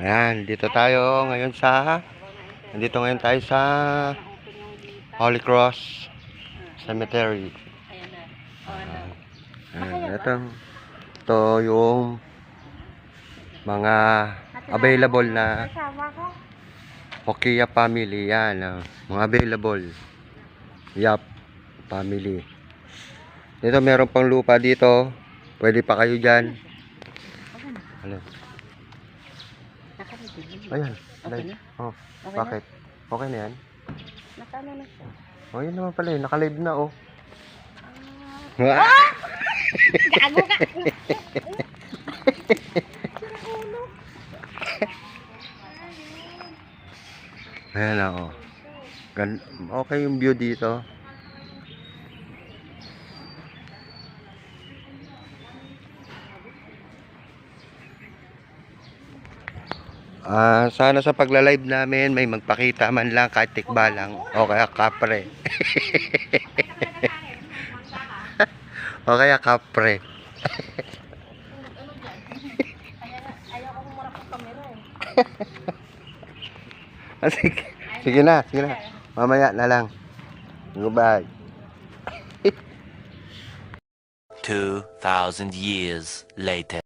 Ayan, nandito ngayon tayo sa Holy Cross Cemetery. Ito yung mga available na Hokia family. Yan, mga available. Yap, family. Dito meron pang lupa dito. Pwede pa kayo dyan. Ano? Ayan. Live. Oh, bakit? Okay na yan? Nakano na siya. Oh, yun naman pala eh. Naka-live na oh. Gago ka! Ayan na oh. Okay yung view dito. Sana sa pagla-live namin may magpakita man lang kahit tikba lang o kaya kapre. O kaya kapre. Ayaw ko humarap ang camera Sige na. Mamaya na lang. Goodbye. 2,000 years later.